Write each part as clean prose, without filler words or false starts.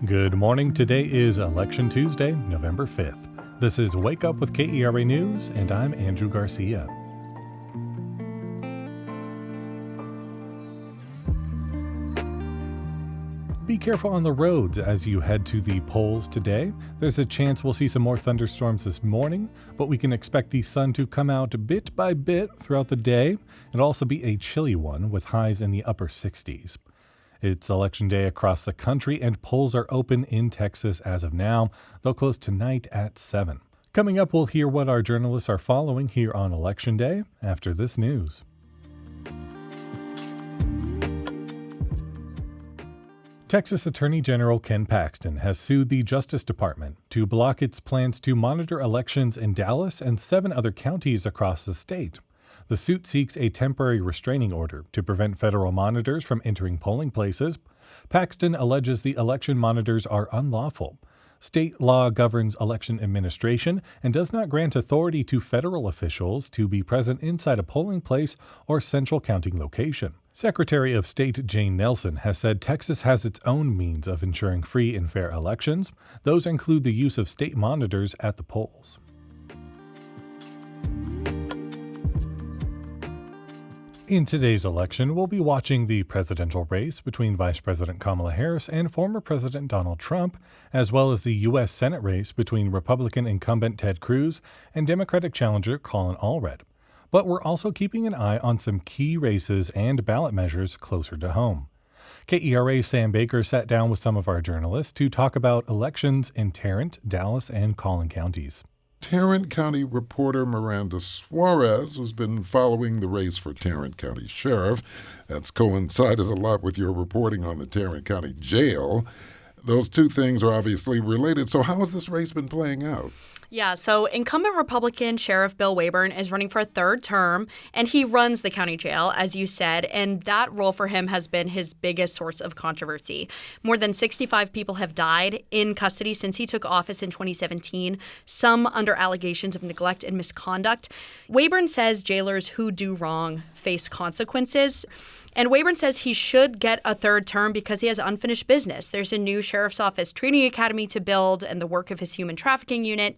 Good morning. Today is Election Tuesday, November 5th. This is Wake Up with KERA News, and I'm Andrew Garcia. Be careful on the roads as you head to the polls today. There's a chance we'll see some more thunderstorms this morning, but we can expect the sun to come out bit by bit throughout the day. It'll also be a chilly one with highs in the upper 60s. It's election day across the country, and polls are open in Texas as of now. They'll close tonight at 7. Coming up, we'll hear what our journalists are following here on Election Day after this news. Texas Attorney General Ken Paxton has sued the Justice Department to block its plans to monitor elections in Dallas and 7 other counties across the state. The suit seeks a temporary restraining order to prevent federal monitors from entering polling places. Paxton alleges the election monitors are unlawful. State law governs election administration and does not grant authority to federal officials to be present inside a polling place or central counting location. Secretary of State Jane Nelson has said Texas has its own means of ensuring free and fair elections. Those include the use of state monitors at the polls. In today's election, we'll be watching the presidential race between Vice President Kamala Harris and former President Donald Trump, as well as the U.S. Senate race between Republican incumbent Ted Cruz and Democratic challenger Collin. But we're also keeping an eye on some key races and ballot measures closer to home. KERA's Sam Baker sat down with some of our journalists to talk about elections in Tarrant, Dallas, and Collin counties. Tarrant County reporter Miranda Suarez has been following the race for Tarrant County Sheriff. That's coincided a lot with your reporting on the Tarrant County Jail. Those two things are obviously related. So how has this race been playing out? Yeah, so incumbent Republican Sheriff Bill Waybourn is running for a third term, and he runs the county jail, as you said, and that role for him has been his biggest source of controversy. More than 65 people have died in custody since he took office in 2017, some under allegations of neglect and misconduct. Waybourn says jailers who do wrong face consequences. And Waybourn says he should get a third term because he has unfinished business. There's a new sheriff's office training academy to build and the work of his human trafficking unit.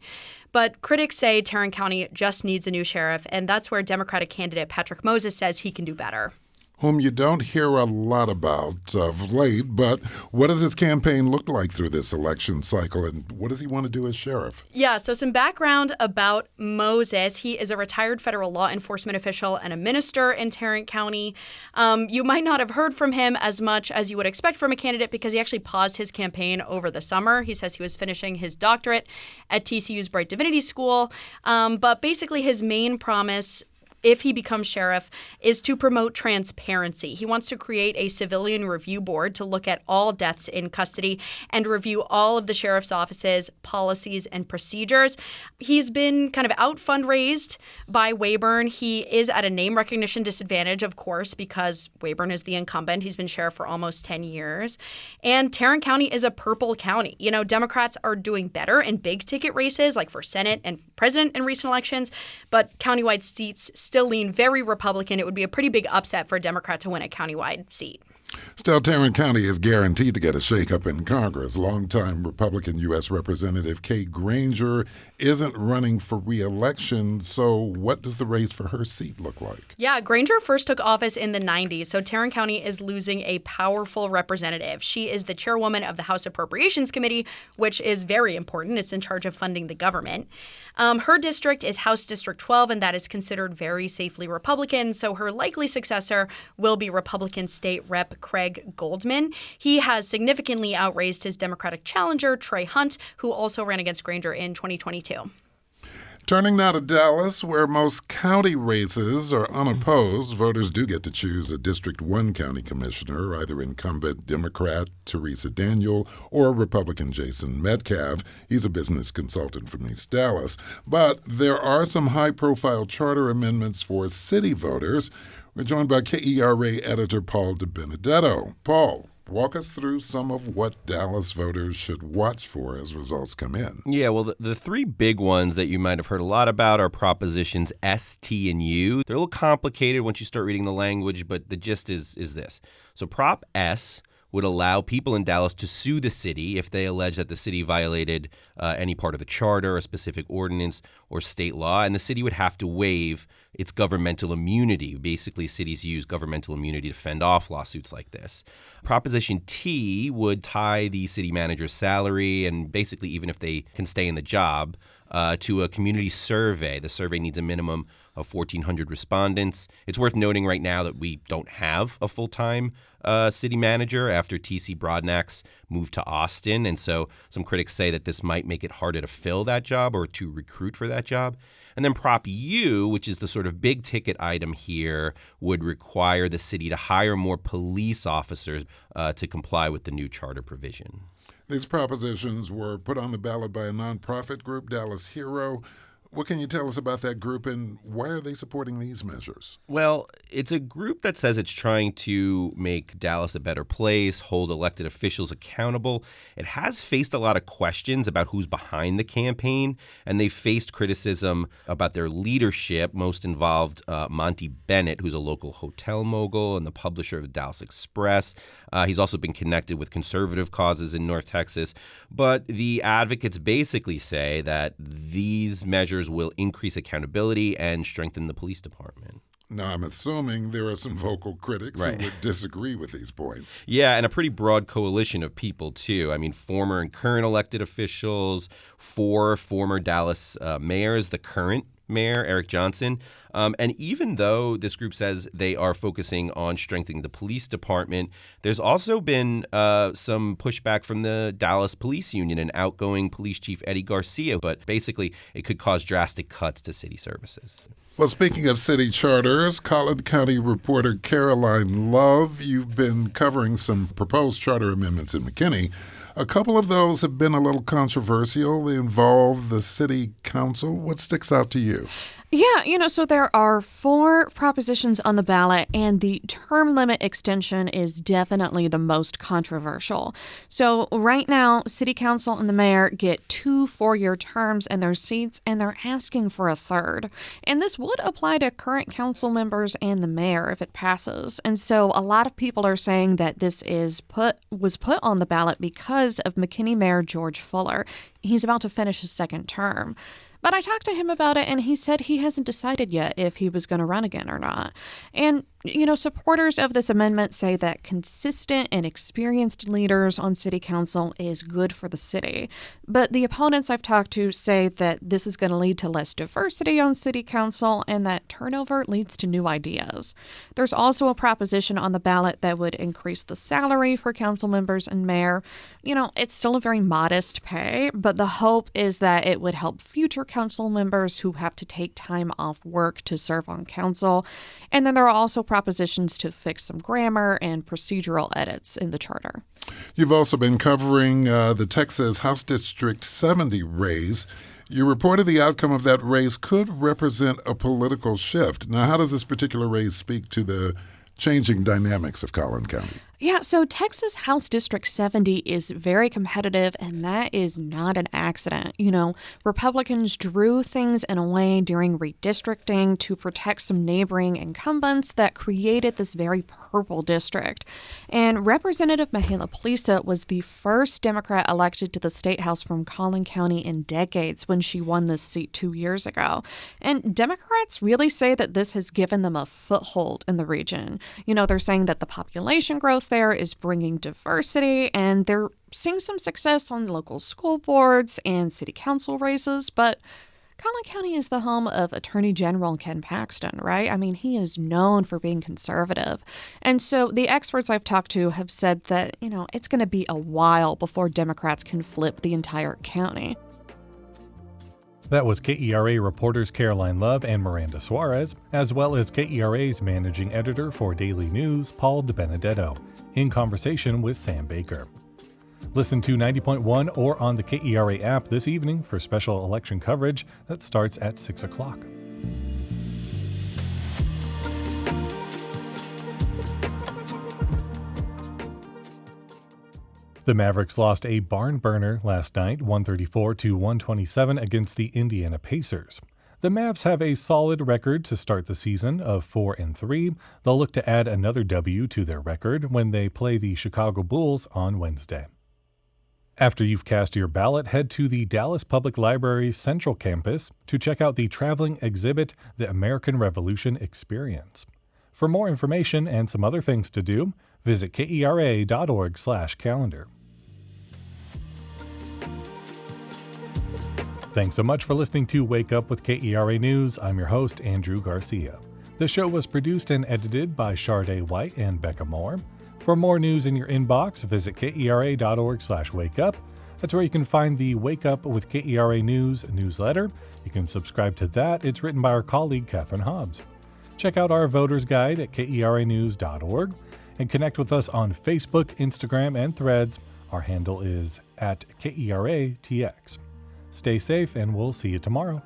But critics say Tarrant County just needs a new sheriff, and that's where Democratic candidate Patrick Moses says he can do better. Whom you don't hear a lot about of late, but what does his campaign look like through this election cycle, and what does he want to do as sheriff? Yeah, so some background about Moses. He is a retired federal law enforcement official and a minister in Tarrant County. You might not have heard from him as much as you would expect from a candidate because he actually paused his campaign over the summer. He says he was finishing his doctorate at TCU's Bright Divinity School. But basically his main promise, if he becomes sheriff, is to promote transparency. He wants to create a civilian review board to look at all deaths in custody and review all of the sheriff's office's policies and procedures. He's been kind of out fundraised by Waybourn. He is at a name recognition disadvantage, of course, because Waybourn is the incumbent. He's been sheriff for almost 10 years. And Tarrant County is a purple county. You know, Democrats are doing better in big ticket races like for Senate and president in recent elections, but countywide seats still lean very Republican. It would be a pretty big upset for a Democrat to win a countywide seat. Still, Tarrant County is guaranteed to get a shakeup in Congress. Longtime Republican U.S. Representative Kay Granger isn't running for re-election, so what does the race for her seat look like? Yeah, Granger first took office in the 90s, so Tarrant County is losing a powerful representative. She is the chairwoman of the House Appropriations Committee, which is very important. It's in charge of funding the government. Her district is House District 12, and that is considered very safely Republican, so her likely successor will be Republican State Rep. Craig Goldman. He has significantly outraised his Democratic challenger, Trey Hunt, who also ran against Granger in 2022. Turning now to Dallas, where most county races are unopposed, voters do get to choose a District 1 county commissioner, either incumbent Democrat Teresa Daniel or Republican Jason Metcalf. He's a business consultant from East Dallas. But there are some high-profile charter amendments for city voters. We're joined by KERA editor Paul DeBenedetto. Paul, walk us through some of what Dallas voters should watch for as results come in. Yeah, well, the three big ones that you might have heard a lot about are Propositions S, T, and U. They're a little complicated once you start reading the language, but the gist is this. So Prop S would allow people in Dallas to sue the city if they allege that the city violated any part of the charter, a specific ordinance, or state law, and the city would have to waive its governmental immunity. Basically, cities use governmental immunity to fend off lawsuits like this. Proposition T would tie the city manager's salary, and basically even if they can stay in the job, to a community survey. The survey needs a minimum of 1,400 respondents. It's worth noting right now that we don't have a full-time city manager after T.C. Broadnax moved to Austin. And so some critics say that this might make it harder to fill that job or to recruit for that job. And then Prop U, which is the sort of big ticket item here, would require the city to hire more police officers to comply with the new charter provision. These propositions were put on the ballot by a nonprofit group, Dallas Hero. What can you tell us about that group, and why are they supporting these measures? Well, it's a group that says it's trying to make Dallas a better place, hold elected officials accountable. It has faced a lot of questions about who's behind the campaign, and they faced criticism about their leadership. Most involved Monty Bennett, who's a local hotel mogul and the publisher of the Dallas Express. He's also been connected with conservative causes in North Texas. But the advocates basically say that these measures will increase accountability and strengthen the police department. Now, I'm assuming there are some vocal critics Right. who would disagree with these points. Yeah, and a pretty broad coalition of people, too. I mean, former and current elected officials, 4 former Dallas mayors, the current mayor, Eric Johnson. And even though this group says they are focusing on strengthening the police department, there's also been some pushback from the Dallas Police Union and outgoing Police Chief Eddie Garcia. But basically, it could cause drastic cuts to city services. Well, speaking of city charters, Collin County reporter Caroline Love, you've been covering some proposed charter amendments in McKinney. A couple of those have been a little controversial. They involve the city council. What sticks out to you? Yeah, so there are 4 propositions on the ballot, and the term limit extension is definitely the most controversial. So right now, city council and the mayor get 2 4-year terms in their seats, and they're asking for a third. And this would apply to current council members and the mayor if it passes. And so a lot of people are saying that this was put on the ballot because of McKinney Mayor George Fuller. He's about to finish his 2nd term. But I talked to him about it, and he said he hasn't decided yet if he was going to run again or not. And, supporters of this amendment say that consistent and experienced leaders on city council is good for the city. But the opponents I've talked to say that this is going to lead to less diversity on city council and that turnover leads to new ideas. There's also a proposition on the ballot that would increase the salary for council members and mayor. It's still a very modest pay, but the hope is that it would help future council members who have to take time off work to serve on council. And then there are also propositions to fix some grammar and procedural edits in the charter. You've also been covering the Texas House District 70 race. You reported the outcome of that race could represent a political shift. Now, how does this particular race speak to the changing dynamics of Collin County? Yeah, so Texas House District 70 is very competitive, and that is not an accident. Republicans drew things in a way during redistricting to protect some neighboring incumbents that created this very purple district. And Representative Mihaela Plisa was the first Democrat elected to the State House from Collin County in decades when she won this seat 2 years ago. And Democrats really say that this has given them a foothold in the region. They're saying that the population growth there is bringing diversity, and they're seeing some success on local school boards and city council races. But Collin County is the home of Attorney General Ken Paxton, right? I mean, he is known for being conservative. And so the experts I've talked to have said that, it's going to be a while before Democrats can flip the entire county. That was KERA reporters Caroline Love and Miranda Suarez, as well as KERA's managing editor for Daily News, Paul DeBenedetto, in conversation with Sam Baker. Listen to 90.1 or on the KERA app this evening for special election coverage that starts at 6 o'clock. The Mavericks lost a barn burner last night, 134-127 against the Indiana Pacers. The Mavs have a solid record to start the season of 4-3. They'll look to add another W to their record when they play the Chicago Bulls on Wednesday. After you've cast your ballot, head to the Dallas Public Library's Central Campus to check out the traveling exhibit, The American Revolution Experience. For more information and some other things to do, visit kera.org/calendar. Thanks so much for listening to Wake Up with KERA News. I'm your host, Andrew Garcia. The show was produced and edited by Shardae White and Bekah Morr. For more news in your inbox, visit kera.org/wakeup. That's where you can find the Wake Up with KERA News newsletter. You can subscribe to that. It's written by our colleague, Catherine Hobbs. Check out our voter's guide at keranews.org and connect with us on Facebook, Instagram, and Threads. Our handle is @KERATX. Stay safe, and we'll see you tomorrow.